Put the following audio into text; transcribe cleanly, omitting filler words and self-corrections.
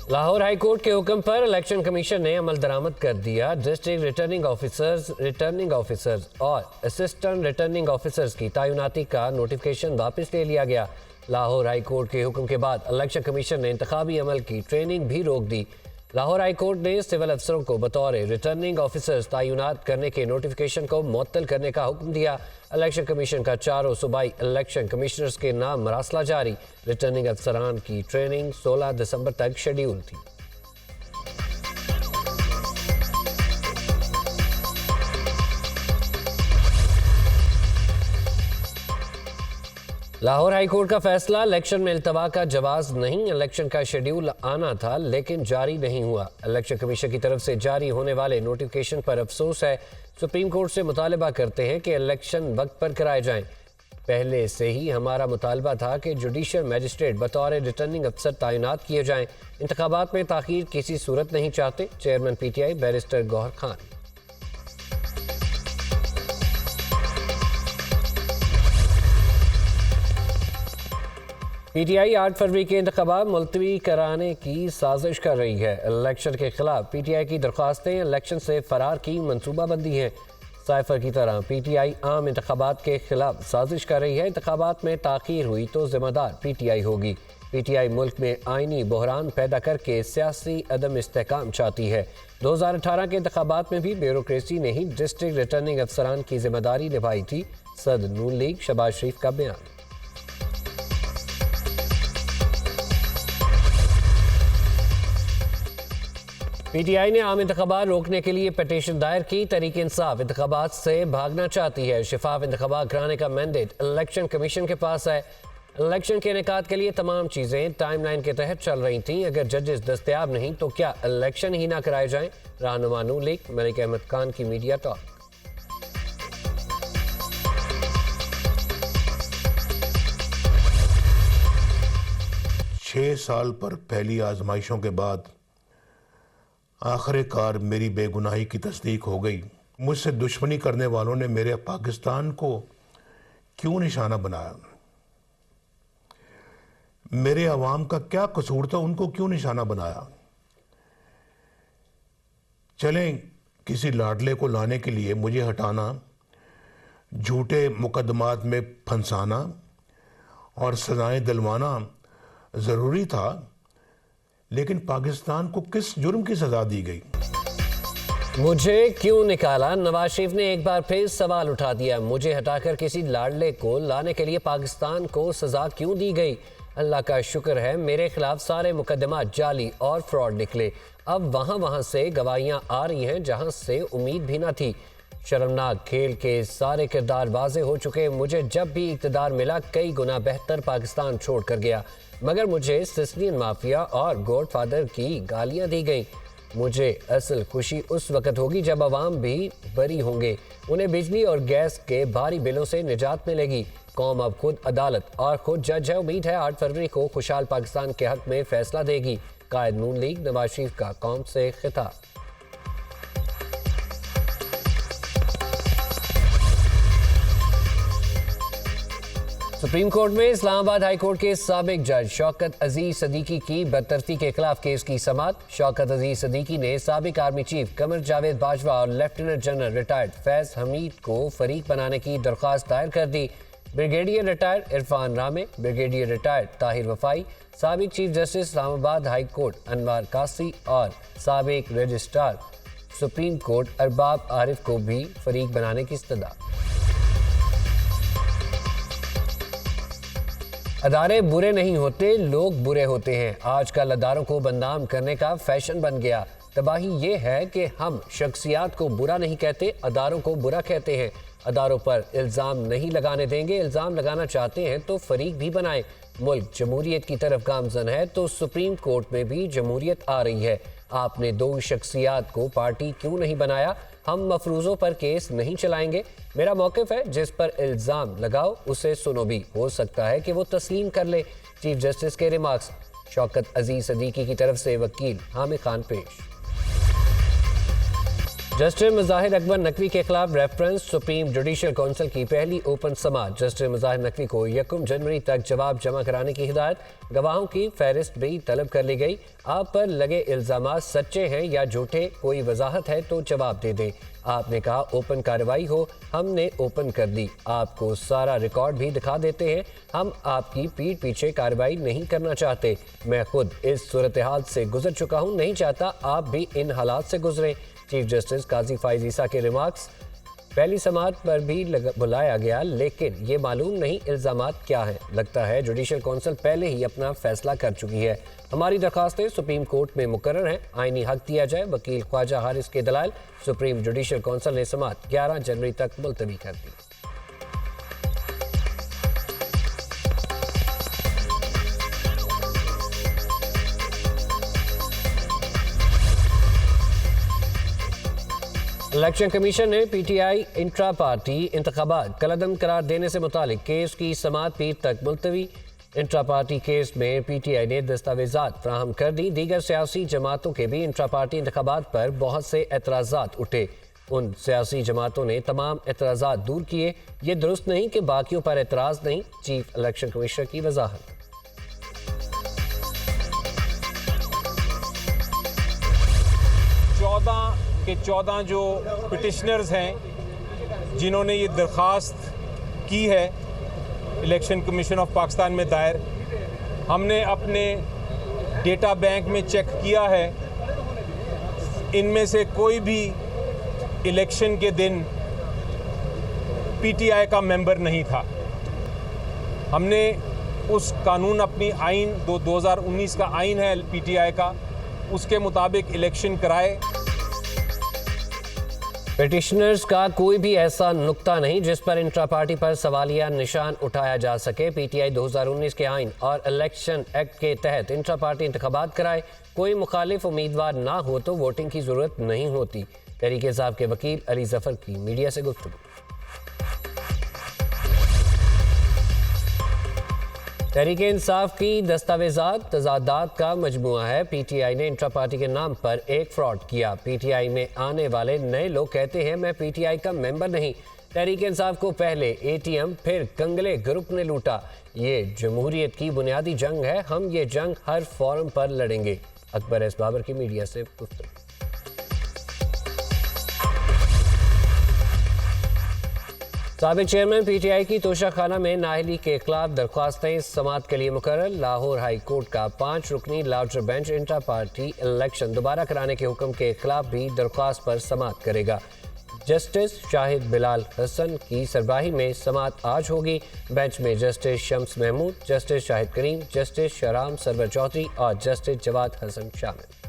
Lahore high court के हुक्म पर इलेक्शन कमीशन ने अमल दरामद कर दिया। डिस्ट्रिक्ट रिटर्निंग ऑफिसर्स और असिस्टेंट रिटर्निंग ऑफिसर्स की तैनाती का नोटिफिकेशन वापस ले लिया गया। लाहौर हाई कोर्ट के हुक्म के बाद इलेक्शन कमीशन ने इंतखाबी अमल की ट्रेनिंग भी रोक दी। लाहौर हाई कोर्ट ने सिविल अफसरों को बतौर रिटर्निंग ऑफिसर्स तैनात करने के नोटिफिकेशन को मुअत्तल करने का हुक्म दिया। इलेक्शन कमीशन का चारों सूबाई इलेक्शन कमिश्नर्स के नाम मरासला जारी। रिटर्निंग अफसरान की ट्रेनिंग 16 दिसंबर तक शेड्यूल थी। लाहौर हाई कोर्ट का फैसला, इलेक्शन में इल्तवा का जवाज नहीं। इलेक्शन का शेड्यूल आना था लेकिन जारी नहीं हुआ। इलेक्शन कमीशन की तरफ से जारी होने वाले नोटिफिकेशन पर अफसोस है। सुप्रीम कोर्ट से मुतालबा करते हैं कि इलेक्शन वक्त पर कराए जाएं। पहले से ही हमारा मुतालबा था कि जुडिशल मजिस्ट्रेट बतौर रिटर्निंग अफसर तैनात किए जाएं। इंतखाबात में ताखीर किसी सूरत नहीं चाहते। Chairman PTI barrister Gohar Khan. PTI 8 फरवरी के इंतखाबात मुलतवी कराने की साजिश कर रही है। इलेक्शन के खिलाफ PTI की दरख्वास्तें इलेक्शन से फरार की मनसूबाबंदी है। साइफर की तरह PTI आम इंतखाबात के खिलाफ साजिश कर रही है। इंतखाबात में ताखीर हुई तो जिम्मेदार PTI होगी। PTI मुल्क में आइनी बहरान पैदा करके सियासी अदम इस्तेहकाम चाहती है। 2018 के इंतखाबात में भी ब्यूरोक्रेसी ने ही डिस्ट्रिक्ट रिटर्निंग अफसरान की जिम्मेदारी निभाई थी। सदर नून लीग शहबाज शरीफ का बयान। PTI ने आम इंतखाबात रोकने के लिए पटिशन दायर की। तहरीक इंसाफ इंतखाबात से भागना चाहती है। शिफाफ इंतखाबात कराने का मैंडेट इलेक्शन कमीशन के पास है। इलेक्शन के इनेकाद के लिए तमाम चीज़ें टाइमलाइन के तहत चल रही थीं। अगर जजेस दस्तयाब नहीं तो क्या इलेक्शन ही ना कराए जाएं? रहनुमा नून लीग मलिक अहमद खान की मीडिया टॉक। 6 साल पर पहली आजमाइशों के बाद आखिरकार मेरी बेगुनाही की तस्दीक हो गई। मुझसे दुश्मनी करने वालों ने मेरे पाकिस्तान को क्यों निशाना बनाया? मेरे अवाम का क्या कसूर था, उनको क्यों निशाना बनाया? चलें, किसी लाडले को लाने के लिए मुझे हटाना, झूठे मुकदमात में फंसाना और सजाएं दिलवाना ज़रूरी था, लेकिन पाकिस्तान को किस जुर्म की सजा दी गई? मुझे क्यों निकाला? नवाज शरीफ ने एक बार फिर सवाल उठा दिया। मुझे हटाकर किसी लाडले को लाने के लिए पाकिस्तान को सजा क्यों दी गई? अल्लाह का शुक्र है मेरे खिलाफ सारे मुकदमा जाली और फ्रॉड निकले। अब वहां से गवाहियां आ रही हैं जहां से उम्मीद भी ना थी। शर्मनाक खेल के सारे किरदार वाजे हो चुके। मुझे जब भी इक़्तिदार मिला कई गुना बेहतर पाकिस्तान छोड़ कर गया, मगर मुझे सिसिलियन माफिया और गॉडफादर की गालियां दी गई। मुझे असल खुशी उस वक्त होगी जब अवाम भी बरी होंगे। उन्हें बिजली और गैस के भारी बिलों से निजात मिलेगी। कौम अब खुद अदालत और खुद जज है। उम्मीद है 8 फरवरी को खुशहाल पाकिस्तान के हक में फैसला देगी। कायद नून लीग नवाज शरीफ का कौम से खिताब। सुप्रीम कोर्ट में इस्लामाबाद हाई कोर्ट के साबिक जज शौकत अजीज सदीकी की बरतरफी के खिलाफ केस की समाअत। शौकत अजीज सदीकी ने साबिक आर्मी चीफ कमर जावेद बाजवा और lieutenant general retired Faiz Hamid को फरीक बनाने की दरख्वास्त दायर कर दी। ब्रिगेडियर रिटायर्ड इरफान रामे, ब्रिगेडियर रिटायर्ड ताहिर वफाई, साबिक chief justice Islamabad high court Anwar Kasi और साबिक registrar supreme court Arbab Arif को भी फरीक बनाने की इस्तदा। अदारे बुरे नहीं होते, लोग बुरे होते हैं। आजकल अदारों को बदनाम करने का फैशन बन गया। तबाही ये है कि हम शख्सियात को बुरा नहीं कहते, अदारों को बुरा कहते हैं। अदारों पर इल्ज़ाम नहीं लगाने देंगे। इल्ज़ाम लगाना चाहते हैं तो फरीक भी बनाएं। मुल्क जमहूरियत की तरफ गामजन है तो सुप्रीम कोर्ट में भी जमहूरियत आ रही है। आपने 2 शख्सियात को पार्टी क्यों नहीं बनाया? हम मफरूज़ों पर केस नहीं चलाएंगे। मेरा मौक़िफ़ है, जिस पर इल्ज़ाम लगाओ उसे सुनो भी। हो सकता है कि वो तस्लीम कर ले। चीफ जस्टिस के रिमार्क्स। शौकत अजीज सदीकी की तरफ से वकील हामिद खान पेश। जस्टिस मुजाहिर अकबर नकवी के खिलाफ रेफरेंस सुप्रीम जुडिशल काउंसिल की पहली ओपन समाअत। जस्टिस मुजाहिर नकवी को 1 जनवरी तक जवाब जमा कराने की हिदायत। गवाहों की फहरिस्त भी तलब कर ली गई। आप पर लगे इल्जामात सच्चे हैं या झूठे, कोई वजाहत है तो जवाब दे दें। आपने कहा ओपन कार्रवाई हो, हमने ओपन कर दी। आपको सारा रिकॉर्ड भी दिखा देते हैं। हम आपकी पीठ पीछे कार्रवाई नहीं करना चाहते। मैं खुद इस सूरत हाल से गुजर चुका हूँ, नहीं चाहता आप भी इन हालात से गुजरें। चीफ जस्टिस काजी फाइज ईसा के रिमार्क्स। पहली समाअत पर भी बुलाया गया, लेकिन ये मालूम नहीं इल्जामात क्या हैं। लगता है जुडिशल काउंसिल पहले ही अपना फैसला कर चुकी है। हमारी दरखास्तें सुप्रीम कोर्ट में मुकर्रर हैं, आईनी हक दिया जाए। वकील ख्वाजा हारिस के दलाल। सुप्रीम जुडिशल काउंसिल ने समाअत 11 जनवरी तक मुलतवी कर दी। इलेक्शन कमीशन ने पीटीआई इंट्रा पार्टी इंतखाबात कलअदम करार देने से मुतालिक केस की समाअत पीर तक मुलतवी। इंट्रा पार्टी केस में पीटीआई ने दस्तावेजात फ्राहम कर दी। दीगर सियासी जमातों के भी इंट्रा पार्टी इंतखाबात पर बहुत से एतराज़ात उठे। उन सियासी जमातों ने तमाम एतराज़ात दूर किए। ये दुरुस्त नहीं कि बाकियों पर एतराज़ नहीं। चीफ इलेक्शन कमिश्नर की वजाहत। 14 जो पिटिशनर्स हैं जिन्होंने ये दरख्वास्त की है इलेक्शन कमीशन ऑफ पाकिस्तान में दायर, हमने अपने डेटा बैंक में चेक किया है। इनमें से कोई भी इलेक्शन के दिन पीटीआई का मेंबर नहीं था। हमने उस कानून, अपनी आइन 2019 का आइन है पीटीआई का, उसके मुताबिक इलेक्शन कराए। पिटिशनर्स का कोई भी ऐसा नुक्ता नहीं जिस पर इंट्रा पार्टी पर सवालिया निशान उठाया जा सके। पीटीआई 2019 के आइन और इलेक्शन एक्ट के तहत इंट्रा पार्टी इंतखाबात कराए। कोई मुखालिफ उम्मीदवार ना हो तो वोटिंग की जरूरत नहीं होती। तहरीक इंसाफ के वकील अली जफर की मीडिया से गुफ्तगू। तहरीक इंसाफ की दस्तावेजात तजादात का मजमुआ है। पीटीआई ने इंट्रा पार्टी के नाम पर एक फ्रॉड किया। पीटीआई में आने वाले नए लोग कहते हैं मैं पीटीआई का मेंबर नहीं। तहरीक इंसाफ को पहले एटीएम फिर कंगले ग्रुप ने लूटा। ये जमहूरियत की बुनियादी जंग है। हम ये जंग हर फोरम पर लड़ेंगे। अकबर एस बाबर की मीडिया से गुफ्तगू। साबिक चेयरमैन पीटीआई की तोशाखाना में नाअहली के खिलाफ दरख्वास्तें समाअत के लिए मुकर्रर। लाहौर हाई कोर्ट का 5 रुकनी larger bench intra party election दोबारा कराने के हुक्म के खिलाफ भी दरख्वास्त पर समाअत करेगा। जस्टिस शाहिद बिलाल हसन की सरबराही में समाअत आज होगी। बेंच में जस्टिस शम्स महमूद, जस्टिस शाहिद करीम, जस्टिस शहराम सरवर चौधरी और जस्टिस जवाद हसन शामिल।